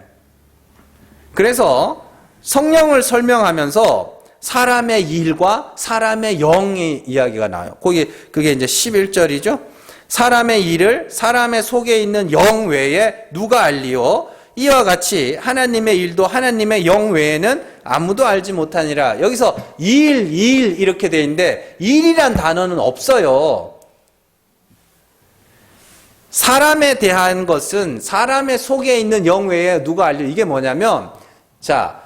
그래서 성령을 설명하면서 사람의 일과 사람의 영의 이야기가 나와요. 그게 이제 11절이죠. 사람의 일을 사람의 속에 있는 영 외에 누가 알리요? 이와 같이 하나님의 일도 하나님의 영 외에는 아무도 알지 못하니라. 여기서 일 이렇게 돼 있는데 일이란 단어는 없어요. 사람에 대한 것은 사람의 속에 있는 영 외에 누가 알려? 이게 뭐냐면, 자,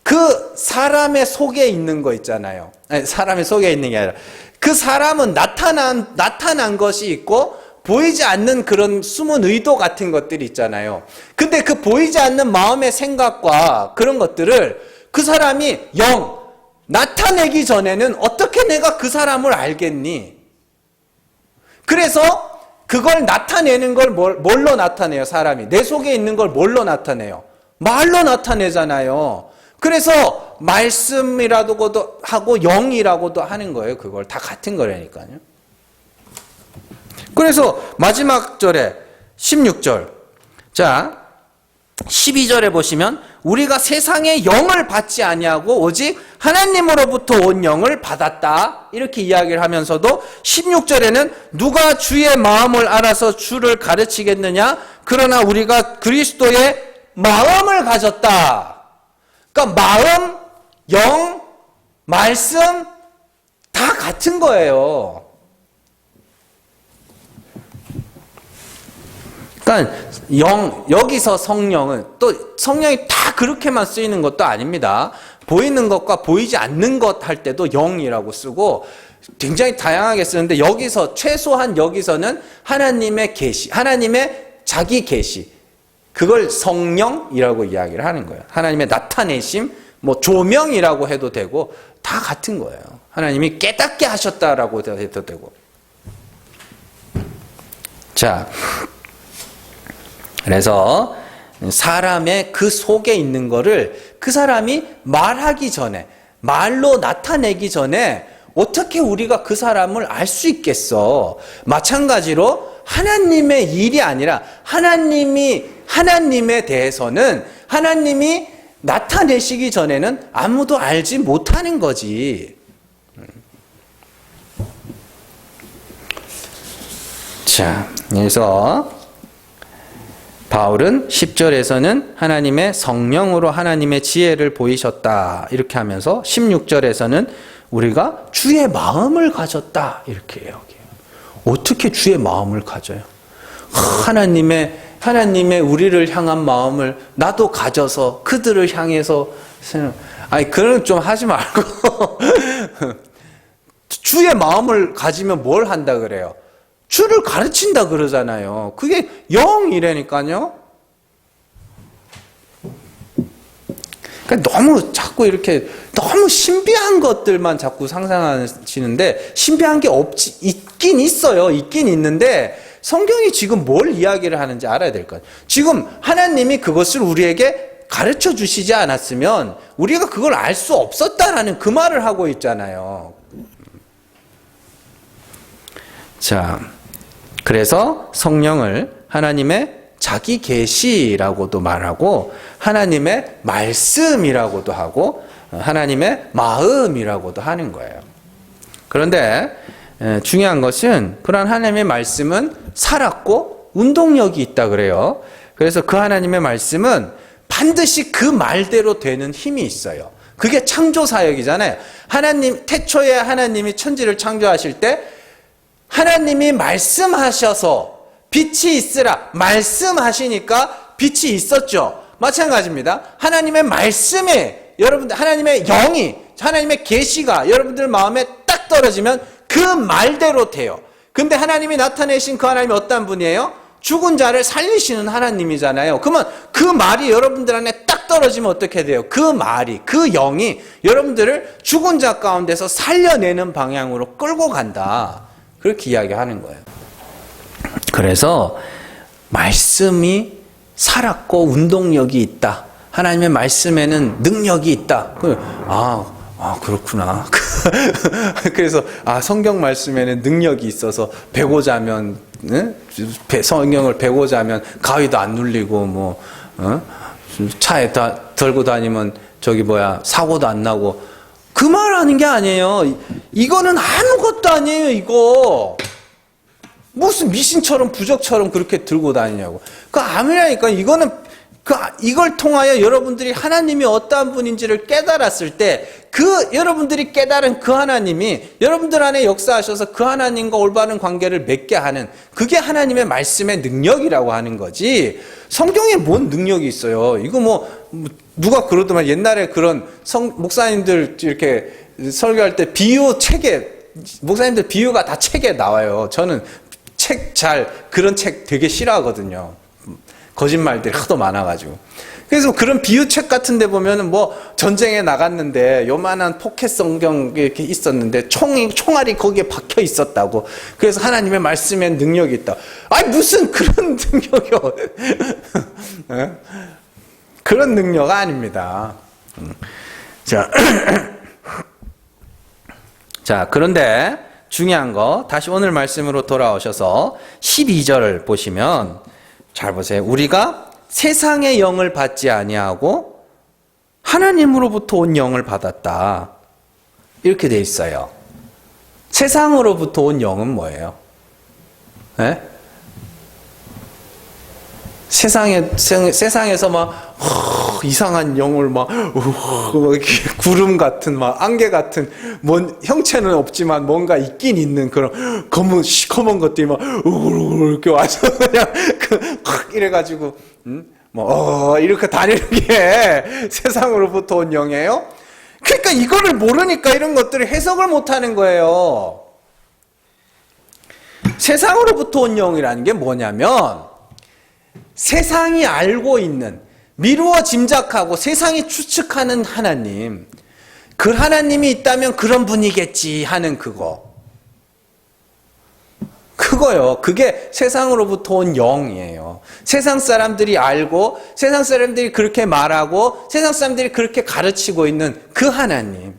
그 사람의 속에 있는 거 있잖아요. 아니, 사람의 속에 있는 게 아니라 그 사람은 나타난 것이 있고 보이지 않는 그런 숨은 의도 같은 것들이 있잖아요. 근데 그 보이지 않는 마음의 생각과 그런 것들을 그 사람이 나타내기 전에는 어떻게 내가 그 사람을 알겠니? 그래서 그걸 나타내는 걸 뭘로 나타내요, 사람이? 내 속에 있는 걸 뭘로 나타내요? 말로 나타내잖아요. 그래서 말씀이라고도 하고 영이라고도 하는 거예요. 그걸 다 같은 거라니까요. 그래서 마지막 절에 16절. 자, 12절에 보시면 우리가 세상의 영을 받지 아니하고 오직 하나님으로부터 온 영을 받았다. 이렇게 이야기를 하면서도 16절에는 누가 주의 마음을 알아서 주를 가르치겠느냐? 그러나 우리가 그리스도의 마음을 가졌다. 그러니까 마음, 영, 말씀 다 같은 거예요. 그러니까 여기서 성령은 또 성령이 다 그렇게만 쓰이는 것도 아닙니다. 보이는 것과 보이지 않는 것 할 때도 영이라고 쓰고 굉장히 다양하게 쓰는데 최소한 여기서는 하나님의 계시, 하나님의 자기 계시, 그걸 성령이라고 이야기를 하는 거예요. 하나님의 나타내심, 조명이라고 해도 되고 다 같은 거예요. 하나님이 깨닫게 하셨다라고 해도 되고. 자, 그래서 사람의 그 속에 있는 거를 그 사람이 말하기 전에, 말로 나타내기 전에 어떻게 우리가 그 사람을 알 수 있겠어? 마찬가지로 하나님의 일이 아니라 하나님에 대해서는 하나님이 나타내시기 전에는 아무도 알지 못하는 거지. 자, 그래서 바울은 10절에서는 하나님의 성령으로 하나님의 지혜를 보이셨다 이렇게 하면서 16절에서는 우리가 주의 마음을 가졌다 이렇게 해요. 어떻게 주의 마음을 가져요? 하나님의 우리를 향한 마음을 나도 가져서 그들을 향해서, 그런 좀 하지 말고 주의 마음을 가지면 뭘 한다 그래요? 주를 가르친다 그러잖아요. 그게 영이라니까요. 그러니까 너무 신비한 것들만 자꾸 상상하시는데 신비한 게 있긴 있어요. 있긴 있는데 성경이 지금 뭘 이야기를 하는지 알아야 될 거예요. 지금 하나님이 그것을 우리에게 가르쳐 주시지 않았으면 우리가 그걸 알 수 없었다라는 그 말을 하고 있잖아요. 자, 그래서 성령을 하나님의 자기 계시라고도 말하고 하나님의 말씀이라고도 하고 하나님의 마음이라고도 하는 거예요. 그런데 중요한 것은 그런 하나님의 말씀은 살았고 운동력이 있다 그래요. 그래서 그 하나님의 말씀은 반드시 그 말대로 되는 힘이 있어요. 그게 창조 사역이잖아요. 태초에 하나님이 천지를 창조하실 때 하나님이 말씀하셔서 빛이 있으라 말씀하시니까 빛이 있었죠. 마찬가지입니다. 하나님의 말씀에 여러분들 하나님의 영이 하나님의 계시가 여러분들 마음에 딱 떨어지면 그 말대로 돼요. 근데 하나님이 나타내신 그 하나님이 어떤 분이에요? 죽은 자를 살리시는 하나님이잖아요. 그러면 그 말이 여러분들 안에 딱 떨어지면 어떻게 돼요? 그 말이, 그 영이 여러분들을 죽은 자 가운데서 살려내는 방향으로 끌고 간다. 그렇게 이야기하는 거예요. 그래서 말씀이 살았고 운동력이 있다. 하나님의 말씀에는 능력이 있다. 그렇구나. 그래서 성경 말씀에는 능력이 있어서 베고자 하면 성경을 베고자 하면 가위도 안 눌리고 차에 들고 다니면 사고도 안 나고. 그 말 하는 게 아니에요. 이거는 아무것도 아니에요, 이거. 무슨 미신처럼 부적처럼 그렇게 들고 다니냐고. 아니라니까. 이걸 통하여 여러분들이 하나님이 어떠한 분인지를 깨달았을 때, 여러분들이 깨달은 그 하나님이 여러분들 안에 역사하셔서 그 하나님과 올바른 관계를 맺게 하는, 그게 하나님의 말씀의 능력이라고 하는 거지. 성경에 뭔 능력이 있어요? 이거 누가 그러더만 옛날에 그런 목사님들 이렇게 설교할 때 목사님들 비유가 다 책에 나와요. 저는 그런 책 되게 싫어하거든요. 거짓말들이 하도 많아가지고. 그래서 그런 비유책 같은 데 보면은 전쟁에 나갔는데 요만한 포켓 성경 이렇게 있었는데 총알이 거기에 박혀 있었다고. 그래서 하나님의 말씀에 능력이 있다. 무슨 그런 능력이요. 그런 능력 아닙니다. 자, 그런데 중요한 거, 다시 오늘 말씀으로 돌아오셔서 12절을 보시면, 잘 보세요. 우리가 세상의 영을 받지 아니하고 하나님으로부터 온 영을 받았다. 이렇게 돼 있어요. 세상으로부터 온 영은 뭐예요? 네? 세상에서 이상한 영을 이렇게 구름 같은 안개 같은 형체는 없지만 뭔가 있긴 있는 그런 시커먼 것들이 이렇게 와서 그냥 이래가지고 이렇게 다니는 게 세상으로부터 온 영이에요. 그러니까 이거를 모르니까 이런 것들을 해석을 못하는 거예요. 세상으로부터 온 영이라는 게 뭐냐면, 세상이 알고 있는, 미루어 짐작하고 세상이 추측하는 하나님, 그 하나님이 있다면 그런 분이겠지 하는 그거요. 그게 세상으로부터 온 영이에요. 세상 사람들이 알고, 세상 사람들이 그렇게 말하고, 세상 사람들이 그렇게 가르치고 있는 그 하나님,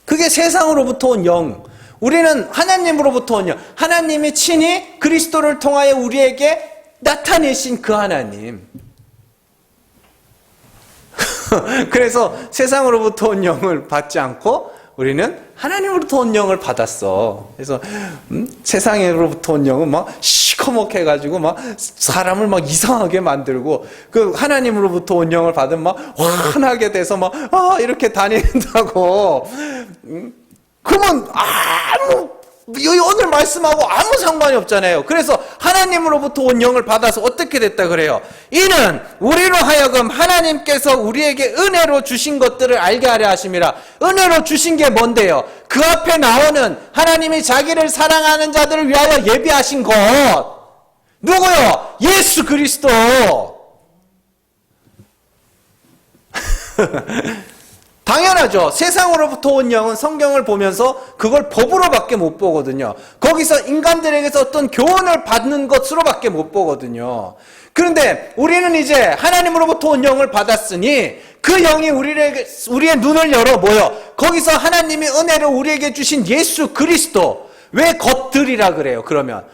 그게 세상으로부터 온 영. 우리는 하나님으로부터 온 영, 하나님이 친히 그리스도를 통하여 우리에게 나타내신 그 하나님. 그래서 세상으로부터 온 영을 받지 않고 우리는 하나님으로부터 온 영을 받았어. 그래서 세상으로부터 온 영은 시커멓게 해가지고 사람을 이상하게 만들고, 그 하나님으로부터 온 영을 받으면 환하게 돼서 이렇게 다닌다고. 그러면 오늘 말씀하고 아무 상관이 없잖아요. 그래서 하나님으로부터 온 영을 받아서 어떻게 됐다 그래요? 이는 우리로 하여금 하나님께서 우리에게 은혜로 주신 것들을 알게 하려 하심이라. 은혜로 주신 게 뭔데요? 그 앞에 나오는 하나님이 자기를 사랑하는 자들을 위하여 예비하신 것. 누구요? 예수 그리스도. 당연하죠. 세상으로부터 온 영은 성경을 보면서 그걸 법으로밖에 못 보거든요. 거기서 인간들에게서 어떤 교훈을 받는 것으로밖에 못 보거든요. 그런데 우리는 이제 하나님으로부터 온 영을 받았으니 그 영이 우리의 눈을 열어 거기서 하나님이 은혜로 우리에게 주신 예수 그리스도. 왜 것들이라 그래요? 그러면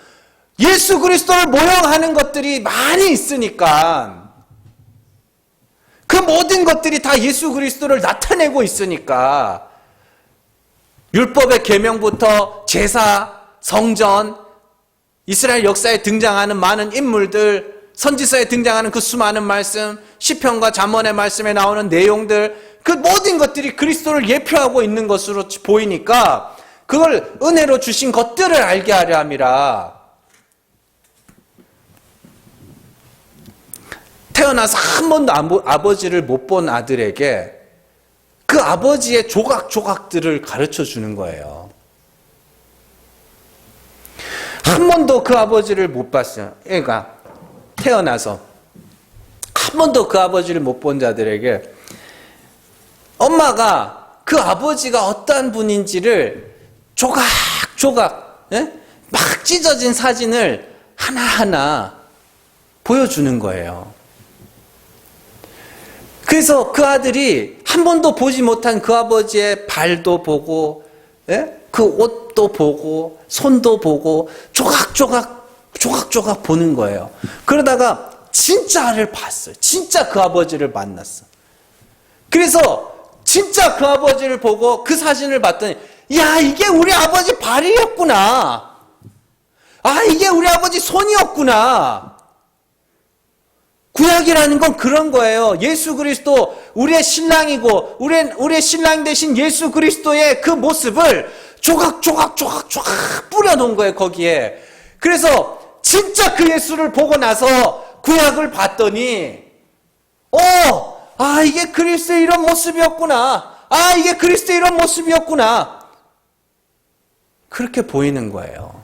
예수 그리스도를 모형하는 것들이 많이 있으니까, 그 모든 것들이 다 예수 그리스도를 나타내고 있으니까, 율법의 계명부터 제사, 성전, 이스라엘 역사에 등장하는 많은 인물들, 선지서에 등장하는 그 수많은 말씀, 시편과 잠언의 말씀에 나오는 내용들, 그 모든 것들이 그리스도를 예표하고 있는 것으로 보이니까 그걸 은혜로 주신 것들을 알게 하려 함이라. 태어나서 한 번도 아버지를 못 본 아들에게 그 아버지의 조각조각들을 가르쳐 주는 거예요. 한 번도 그 아버지를 못 봤어요. 애가 태어나서 한 번도 그 아버지를 못 본 자들에게 엄마가 그 아버지가 어떠한 분인지를 조각조각 막 찢어진 사진을 하나하나 보여주는 거예요. 그래서 그 아들이 한 번도 보지 못한 그 아버지의 발도 보고, 그 옷도 보고, 손도 보고, 조각조각 보는 거예요. 그러다가 진짜를 봤어요. 진짜 그 아버지를 만났어. 그래서 진짜 그 아버지를 보고 그 사진을 봤더니, 야, 이게 우리 아버지 발이었구나. 아, 이게 우리 아버지 손이었구나. 구약이라는 건 그런 거예요. 예수 그리스도, 우리의 신랑이고, 우리의 신랑 대신 예수 그리스도의 그 모습을 조각 뿌려놓은 거예요, 거기에. 그래서 진짜 그 예수를 보고 나서 구약을 봤더니, 아, 이게 그리스도의 이런 모습이었구나. 아, 이게 그리스도의 이런 모습이었구나. 그렇게 보이는 거예요.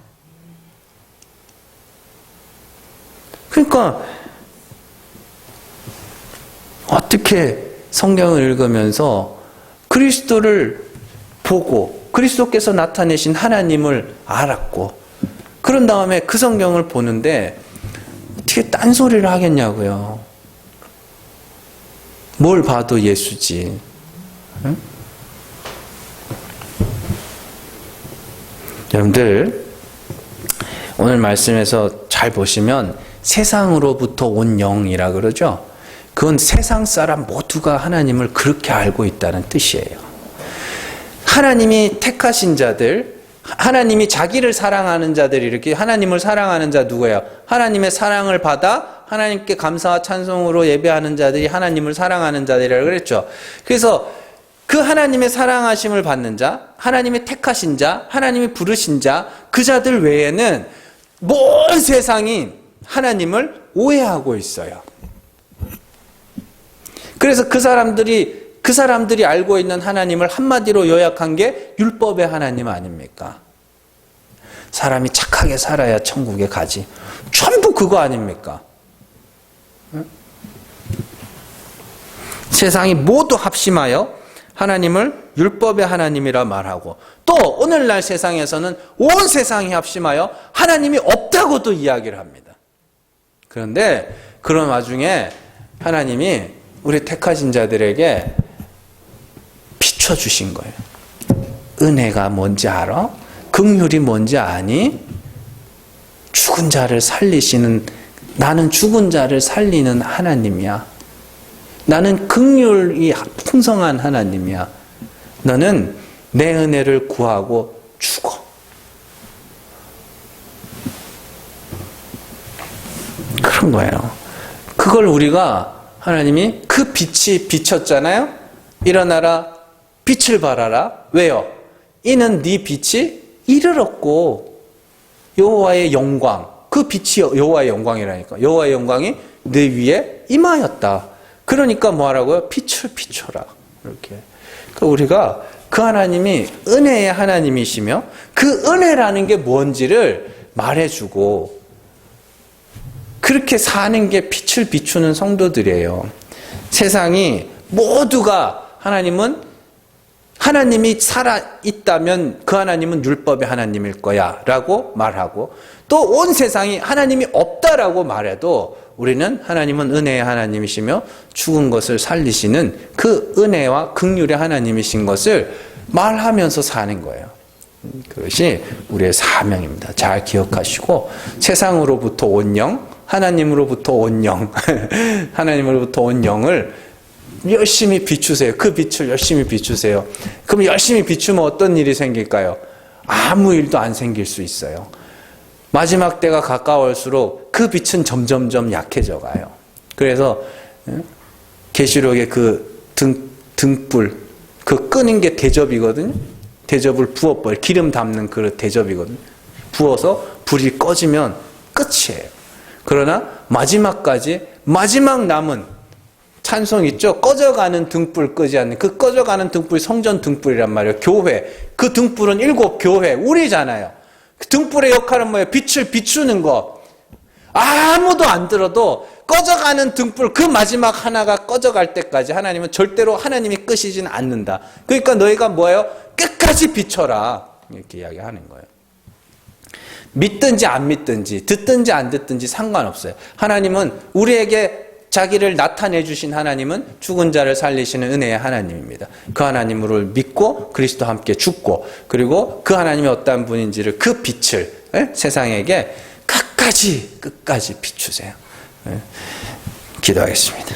그러니까 어떻게 성경을 읽으면서 그리스도를 보고 그리스도께서 나타내신 하나님을 알았고, 그런 다음에 그 성경을 보는데 어떻게 딴소리를 하겠냐고요. 뭘 봐도 예수지. 응? 여러분들, 오늘 말씀에서 잘 보시면 세상으로부터 온 영이라 그러죠. 그건 세상 사람 모두가 하나님을 그렇게 알고 있다는 뜻이에요. 하나님이 택하신 자들, 하나님이 자기를 사랑하는 자들이, 이렇게 하나님을 사랑하는 자 누구예요? 하나님의 사랑을 받아 하나님께 감사와 찬송으로 예배하는 자들이 하나님을 사랑하는 자들이라고 그랬죠. 그래서 그 하나님의 사랑하심을 받는 자, 하나님의 택하신 자, 하나님이 부르신 자, 그 자들 외에는 온 세상이 하나님을 오해하고 있어요. 그래서 그 사람들이 알고 있는 하나님을 한마디로 요약한 게 율법의 하나님 아닙니까? 사람이 착하게 살아야 천국에 가지. 전부 그거 아닙니까? 세상이 모두 합심하여 하나님을 율법의 하나님이라 말하고, 또 오늘날 세상에서는 온 세상이 합심하여 하나님이 없다고도 이야기를 합니다. 그런데 그런 와중에 하나님이 우리 택하신 자들에게 비춰주신 거예요. 은혜가 뭔지 알아? 긍휼이 뭔지 아니? 죽은 자를 살리시는, 나는 죽은 자를 살리는 하나님이야. 나는 긍휼이 풍성한 하나님이야. 너는 내 은혜를 구하고 죽어. 그런 거예요. 그걸 우리가, 하나님이 그 빛이 비쳤잖아요. 일어나라, 빛을 발하라. 왜요? 이는 네 빛이 이를 얻고 여호와의 영광, 그 빛이 여호와의 영광이라니까. 여호와의 영광이 내 위에 임하였다. 그러니까 뭐 하라고요? 빛을 비춰라. 이렇게. 그러니까 우리가 그 하나님이 은혜의 하나님이시며 그 은혜라는 게 뭔지를 말해주고, 그렇게 사는 게 빛을 비추는 성도들이에요. 세상이 모두가 하나님이 살아있다면 그 하나님은 율법의 하나님일 거야 라고 말하고, 또 온 세상이 하나님이 없다라고 말해도 우리는 하나님은 은혜의 하나님이시며 죽은 것을 살리시는 그 은혜와 긍휼의 하나님이신 것을 말하면서 사는 거예요. 그것이 우리의 사명입니다. 잘 기억하시고, 세상으로부터 온 영, 하나님으로부터 온 영, 하나님으로부터 온 영을 열심히 비추세요. 그 빛을 열심히 비추세요. 그럼 열심히 비추면 어떤 일이 생길까요? 아무 일도 안 생길 수 있어요. 마지막 때가 가까울수록 그 빛은 점점점 약해져 가요. 그래서 계시록의 그 등불, 그 끄는 게 대접이거든요. 대접을 부어버려, 기름 담는 그 대접이거든요. 부어서 불이 꺼지면 끝이에요. 그러나 마지막까지, 마지막 남은 찬송 있죠? 꺼져가는 등불 끄지 않는, 그 꺼져가는 등불이 성전 등불이란 말이에요. 교회. 그 등불은 7 교회, 우리잖아요. 그 등불의 역할은 뭐예요? 빛을 비추는 거. 아무도 안 들어도 꺼져가는 등불, 그 마지막 하나가 꺼져갈 때까지 하나님은 절대로 하나님이 끄시진 않는다. 그러니까 너희가 뭐예요? 끝까지 비춰라. 이렇게 이야기하는 거예요. 믿든지 안 믿든지, 듣든지 안 듣든지 상관없어요. 하나님은 우리에게 자기를 나타내 주신 하나님은 죽은 자를 살리시는 은혜의 하나님입니다. 그 하나님을 믿고 그리스도와 함께 죽고, 그리고 그 하나님이 어떠한 분인지를, 그 빛을 세상에게 끝까지 비추세요. 기도하겠습니다.